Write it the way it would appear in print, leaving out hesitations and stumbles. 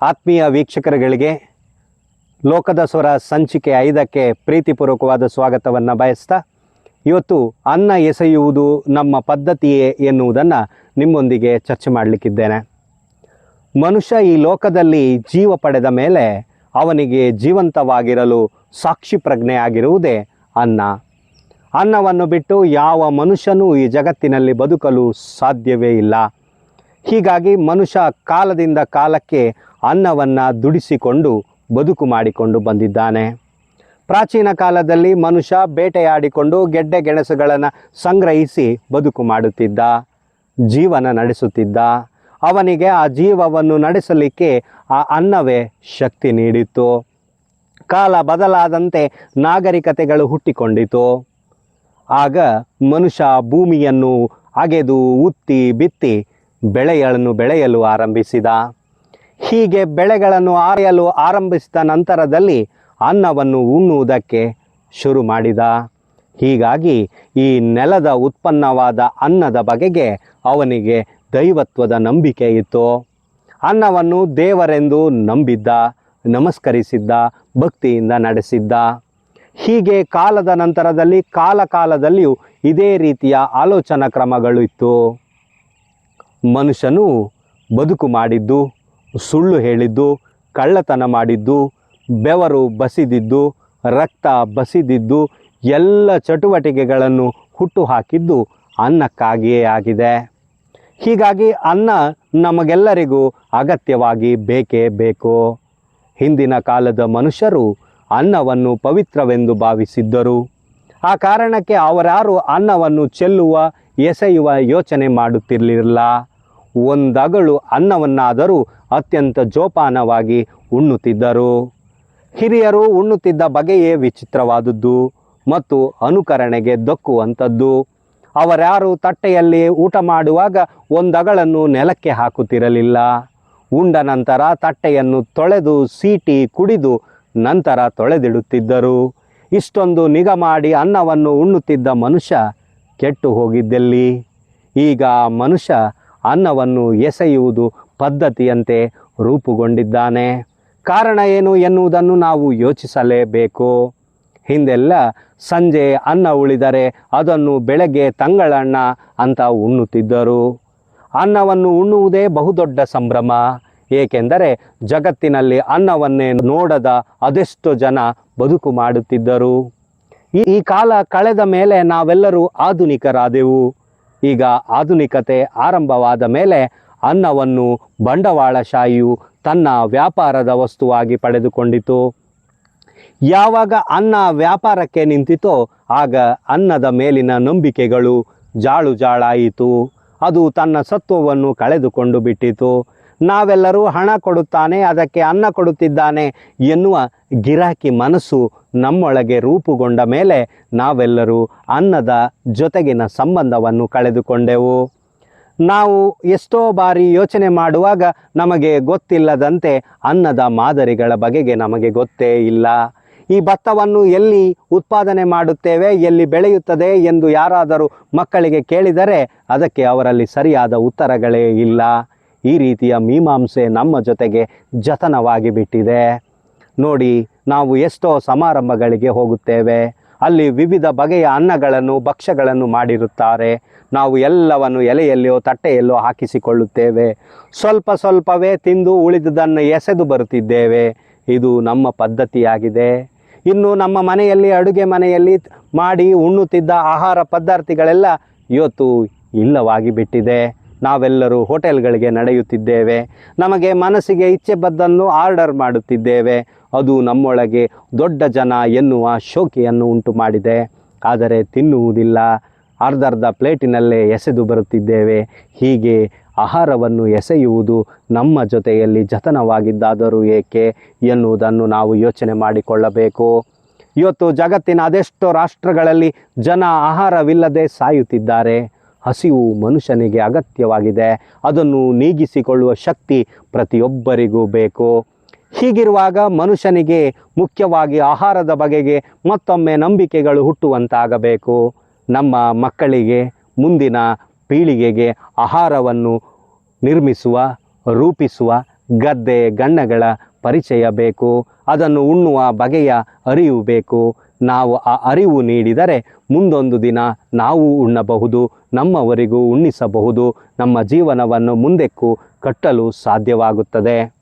ಆತ್ಮೀಯ ವೀಕ್ಷಕರುಗಳಿಗೆ ಲೋಕದ ಸ್ವರ ಸಂಚಿಕೆ 5ಕ್ಕೆ ಪ್ರೀತಿಪೂರ್ವಕವಾದ ಸ್ವಾಗತವನ್ನು ಬಯಸ್ತಾ ಇವತ್ತು ಅನ್ನ ಎಸೆಯುವುದು ನಮ್ಮ ಪದ್ಧತಿಯೇ ಎನ್ನುವುದನ್ನು ನಿಮ್ಮೊಂದಿಗೆ ಚರ್ಚೆ ಮಾಡಲಿಕ್ಕಿದ್ದೇನೆ. ಮನುಷ್ಯ ಈ ಲೋಕದಲ್ಲಿ ಜೀವ ಪಡೆದ ಮೇಲೆ ಅವನಿಗೆ ಜೀವಂತವಾಗಿರಲು ಸಾಕ್ಷಿ ಪ್ರಜ್ಞೆ ಆಗಿರುವುದೇ ಅನ್ನ. ಅನ್ನವನ್ನು ಬಿಟ್ಟು ಯಾವ ಮನುಷ್ಯನೂ ಈ ಜಗತ್ತಿನಲ್ಲಿ ಬದುಕಲು ಸಾಧ್ಯವೇ ಇಲ್ಲ. ಹೀಗಾಗಿ ಮನುಷ್ಯ ಕಾಲದಿಂದ ಕಾಲಕ್ಕೆ ಅನ್ನವನ್ನು ದುಡಿಸಿಕೊಂಡು ಬದುಕು ಮಾಡಿಕೊಂಡು ಬಂದಿದ್ದಾನೆ. ಪ್ರಾಚೀನ ಕಾಲದಲ್ಲಿ ಮನುಷ್ಯ ಬೇಟೆಯಾಡಿಕೊಂಡು ಗೆಡ್ಡೆ ಗೆಣಸುಗಳನ್ನು ಸಂಗ್ರಹಿಸಿ ಬದುಕು ಮಾಡುತ್ತಿದ್ದ, ಜೀವನ ನಡೆಸುತ್ತಿದ್ದ. ಅವನಿಗೆ ಆ ಜೀವವನ್ನು ನಡೆಸಲಿಕ್ಕೆ ಆ ಅನ್ನವೇ ಶಕ್ತಿ ನೀಡಿತ್ತು. ಕಾಲ ಬದಲಾದಂತೆ ನಾಗರಿಕತೆಗಳು ಹುಟ್ಟಿಕೊಂಡಿತು. ಆಗ ಮನುಷ್ಯ ಭೂಮಿಯನ್ನು ಅಗೆದು ಉತ್ತಿ ಬಿತ್ತಿ ಬೆಳೆಗಳನ್ನು ಬೆಳೆಯಲು ಆರಂಭಿಸಿದ. ಹೀಗೆ ಬೆಳೆಗಳನ್ನು ಆರೆಯಲು ಆರಂಭಿಸಿದ ನಂತರದಲ್ಲಿ ಅನ್ನವನ್ನು ಉಣ್ಣುವುದಕ್ಕೆ ಶುರು ಮಾಡಿದ. ಹೀಗಾಗಿ ಈ ನೆಲದ ಉತ್ಪನ್ನವಾದ ಅನ್ನದ ಬಗೆಗೆ ಅವನಿಗೆ ದೈವತ್ವದ ನಂಬಿಕೆ ಇತ್ತು. ಅನ್ನವನ್ನು ದೇವರೆಂದು ನಂಬಿದ್ದ, ನಮಸ್ಕರಿಸಿದ್ದ, ಭಕ್ತಿಯಿಂದ ನಡೆಸಿದ್ದ. ಹೀಗೆ ಕಾಲದ ನಂತರದಲ್ಲಿ ಕಾಲದಲ್ಲಿಯೂ ಇದೇ ರೀತಿಯ ಆಲೋಚನಾ ಕ್ರಮಗಳು ಇತ್ತು. ಮನುಷ್ಯನು ಬದುಕು ಮಾಡಿದ್ದು, ಸುಳ್ಳು ಹೇಳಿದ್ದು, ಕಳ್ಳತನ ಮಾಡಿದ್ದು, ಬೆವರು ಬಸಿದಿದ್ದು, ರಕ್ತ ಬಸಿದಿದ್ದು, ಎಲ್ಲ ಚಟುವಟಿಕೆಗಳನ್ನು ಹುಟ್ಟುಹಾಕಿದ್ದು ಅನ್ನಕ್ಕಾಗಿಯೇ ಆಗಿದೆ. ಹೀಗಾಗಿ ಅನ್ನ ನಮಗೆಲ್ಲರಿಗೂ ಅಗತ್ಯವಾಗಿ ಬೇಕೇ ಬೇಕು. ಹಿಂದಿನ ಕಾಲದ ಮನುಷ್ಯರು ಅನ್ನವನ್ನು ಪವಿತ್ರವೆಂದು ಭಾವಿಸಿದ್ದರು. ಆ ಕಾರಣಕ್ಕೆ ಅವರ್ಯಾರು ಅನ್ನವನ್ನು ಚೆಲ್ಲುವ, ಎಸೆಯುವ ಯೋಚನೆ ಮಾಡುತ್ತಿರಲಿಲ್ಲ. ಒಂದಗಳು ಅನ್ನವನ್ನಾದರೂ ಅತ್ಯಂತ ಜೋಪಾನವಾಗಿ ಉಣ್ಣುತ್ತಿದ್ದರು. ಹಿರಿಯರು ಉಣ್ಣುತ್ತಿದ್ದ ಬಗೆಯೇ ವಿಚಿತ್ರವಾದದ್ದು ಮತ್ತು ಅನುಕರಣೆಗೆ ದಕ್ಕುವಂಥದ್ದು. ಅವರ್ಯಾರು ತಟ್ಟೆಯಲ್ಲಿ ಊಟ ಮಾಡುವಾಗ ಒಂದಗಳನ್ನು ನೆಲಕ್ಕೆ ಹಾಕುತ್ತಿರಲಿಲ್ಲ. ಉಂಡ ನಂತರ ತಟ್ಟೆಯನ್ನು ತೊಳೆದು ಸೀಟಿ ಕುಡಿದು ನಂತರ ತೊಳೆದಿಡುತ್ತಿದ್ದರು. ಇಷ್ಟೊಂದು ನಿಗಾ ಮಾಡಿ ಅನ್ನವನ್ನು ಉಣ್ಣುತ್ತಿದ್ದ ಮನುಷ್ಯ ಕೆಟ್ಟು ಹೋಗಿದ್ದೆಲ್ಲಿ? ಈಗ ಮನುಷ್ಯ ಅನ್ನವನ್ನು ಎಸೆಯುವುದು ಪದ್ಧತಿಯಂತೆ ರೂಪುಗೊಂಡಿದ್ದಾನೆ. ಕಾರಣ ಏನು ಎನ್ನುವುದನ್ನು ನಾವು ಯೋಚಿಸಲೇಬೇಕು. ಹಿಂದೆಲ್ಲ ಸಂಜೆ ಅನ್ನ ಉಳಿದರೆ ಅದನ್ನು ಬೆಳಗ್ಗೆ ತಂಗಳನ್ನ ಅಂತ ಉಣ್ಣುತ್ತಿದ್ದರು. ಅನ್ನವನ್ನು ಉಣ್ಣುವುದೇ ಬಹುದೊಡ್ಡ ಸಂಭ್ರಮ. ಏಕೆಂದರೆ ಜಗತ್ತಿನಲ್ಲಿ ಅನ್ನವನ್ನೇ ನೋಡದ ಅದೆಷ್ಟೋ ಜನ ಬದುಕು ಮಾಡುತ್ತಿದ್ದರು. ಈ ಕಾಲ ಕಳೆದ ಮೇಲೆ ನಾವೆಲ್ಲರೂ ಆಧುನಿಕರಾದೆವು. ಈಗ ಆಧುನಿಕತೆ ಆರಂಭವಾದ ಮೇಲೆ ಅನ್ನವನ್ನು ಬಂಡವಾಳಶಾಹಿಯು ತನ್ನ ವ್ಯಾಪಾರದ ವಸ್ತುವಾಗಿ ಪಡೆದುಕೊಂಡಿತು. ಯಾವಾಗ ಅನ್ನ ವ್ಯಾಪಾರಕ್ಕೆ ನಿಂತಿತೋ ಆಗ ಅನ್ನದ ಮೇಲಿನ ನಂಬಿಕೆಗಳು ಜಾಳಾಯಿತು. ಅದು ತನ್ನ ಸತ್ವವನ್ನು ಕಳೆದುಕೊಂಡು ಬಿಟ್ಟಿತು. ನಾವೆಲ್ಲರೂ ಹಣ ಕೊಡುತ್ತಾನೆ, ಅದಕ್ಕೆ ಅನ್ನ ಕೊಡುತ್ತಿದ್ದಾನೆ ಎನ್ನುವ ಗಿರಾಕಿ ಮನಸ್ಸು ನಮ್ಮೊಳಗೆ ರೂಪುಗೊಂಡ ಮೇಲೆ ನಾವೆಲ್ಲರೂ ಅನ್ನದ ಜೊತೆಗಿನ ಸಂಬಂಧವನ್ನು ಕಳೆದುಕೊಂಡೆವು. ನಾವು ಎಷ್ಟೋ ಬಾರಿ ಯೋಚನೆ ಮಾಡುವಾಗ ನಮಗೆ ಗೊತ್ತಿಲ್ಲದಂತೆ ಅನ್ನದ ಮಾದರಿಗಳ ಬಗೆಗೆ ನಮಗೆ ಗೊತ್ತೇ ಇಲ್ಲ. ಈ ಭತ್ತವನ್ನು ಎಲ್ಲಿ ಉತ್ಪಾದನೆ ಮಾಡುತ್ತೇವೆ, ಎಲ್ಲಿ ಬೆಳೆಯುತ್ತದೆ ಎಂದು ಯಾರಾದರೂ ಮಕ್ಕಳಿಗೆ ಕೇಳಿದರೆ ಅದಕ್ಕೆ ಅವರಲ್ಲಿ ಸರಿಯಾದ ಉತ್ತರಗಳೇ ಇಲ್ಲ. ಈ ರೀತಿಯ ಮೀಮಾಂಸೆ ನಮ್ಮ ಜೊತೆಗೆ ಜತನವಾಗಿ ಬಿಟ್ಟಿದೆ. ನೋಡಿ, ನಾವು ಎಷ್ಟೋ ಸಮಾರಂಭಗಳಿಗೆ ಹೋಗುತ್ತೇವೆ. ಅಲ್ಲಿ ವಿವಿಧ ಬಗೆಯ ಅನ್ನಗಳನ್ನು, ಭಕ್ಷ್ಯಗಳನ್ನು ಮಾಡಿರುತ್ತಾರೆ. ನಾವು ಎಲ್ಲವನ್ನು ಎಲೆಯಲ್ಲಿಯೋ ತಟ್ಟೆಯಲ್ಲೋ ಹಾಕಿಸಿಕೊಳ್ಳುತ್ತೇವೆ. ಸ್ವಲ್ಪವೇ ತಿಂದು ಉಳಿದುದನ್ನು ಎಸೆದು ಬರುತ್ತಿದ್ದೇವೆ. ಇದು ನಮ್ಮ ಪದ್ಧತಿಯಾಗಿದೆ. ಇನ್ನು ನಮ್ಮ ಮನೆಯಲ್ಲಿ, ಅಡುಗೆ ಮನೆಯಲ್ಲಿ ಮಾಡಿ ಉಣ್ಣುತ್ತಿದ್ದ ಆಹಾರ ಪದಾರ್ಥಗಳೆಲ್ಲ ಇವತ್ತು ಇಲ್ಲವಾಗಿ ಬಿಟ್ಟಿದೆ. ನಾವೆಲ್ಲರೂ ಹೋಟೆಲ್ಗಳಿಗೆ ನಡೆಯುತ್ತಿದ್ದೇವೆ. ನಮಗೆ ಮನಸ್ಸಿಗೆ ಇಚ್ಛೆ ಬಂದನ್ನು ಆರ್ಡರ್ ಮಾಡುತ್ತಿದ್ದೇವೆ. ಅದು ನಮ್ಮೊಳಗೆ ದೊಡ್ಡ ಜನ ಎನ್ನುವ ಶೋಕಿಯನ್ನು ಉಂಟು ಮಾಡಿದೆ. ಆದರೆ ತಿನ್ನುವುದಿಲ್ಲ, ಅರ್ಧರ್ಧ ಪ್ಲೇಟಿನಲ್ಲೇ ಎಸೆದು ಬರುತ್ತಿದ್ದೇವೆ. ಹೀಗೆ ಆಹಾರವನ್ನು ಎಸೆಯುವುದು ನಮ್ಮ ಜೊತೆಯಲ್ಲಿ ಜತನವಾಗಿದ್ದಾದರೂ ಏಕೆ ಎನ್ನುವುದನ್ನು ನಾವು ಯೋಚನೆ ಮಾಡಿಕೊಳ್ಳಬೇಕು. ಇವತ್ತು ಜಗತ್ತಿನ ಅದೆಷ್ಟೋ ರಾಷ್ಟ್ರಗಳಲ್ಲಿ ಜನ ಆಹಾರವಿಲ್ಲದೆ ಸಾಯುತ್ತಿದ್ದಾರೆ. ಹಸಿವು ಮನುಷ್ಯನಿಗೆ ಅಗತ್ಯವಾಗಿದೆ. ಅದನ್ನು ನೀಗಿಸಿಕೊಳ್ಳುವ ಶಕ್ತಿ ಪ್ರತಿಯೊಬ್ಬರಿಗೂ ಬೇಕು. ಹೀಗಿರುವಾಗ ಮನುಷ್ಯನಿಗೆ ಮುಖ್ಯವಾಗಿ ಆಹಾರದ ಬಗೆಗೆ ಮತ್ತೊಮ್ಮೆ ನಂಬಿಕೆಗಳು ಹುಟ್ಟುವಂತಾಗಬೇಕು. ನಮ್ಮ ಮಕ್ಕಳಿಗೆ, ಮುಂದಿನ ಪೀಳಿಗೆಗೆ ಆಹಾರವನ್ನು ನಿರ್ಮಿಸುವ, ರೂಪಿಸುವ ಗದ್ದೆ ಗಣ್ಣಗಳ ಪರಿಚಯ ಬೇಕು. ಅದನ್ನು ಉಣ್ಣುವ ಬಗೆಯ ಅರಿವು ಬೇಕು. ನಾವು ಆ ಅರಿವು ನೀಡಿದರೆ ಮುಂದೊಂದು ದಿನ ನಾವು ಉಣ್ಣಬಹುದು, ನಮ್ಮವರಿಗೂ ಉಣ್ಣಿಸಬಹುದು, ನಮ್ಮ ಜೀವನವನ್ನು ಮುಂದಕ್ಕೂ ಕಟ್ಟಲು ಸಾಧ್ಯವಾಗುತ್ತದೆ.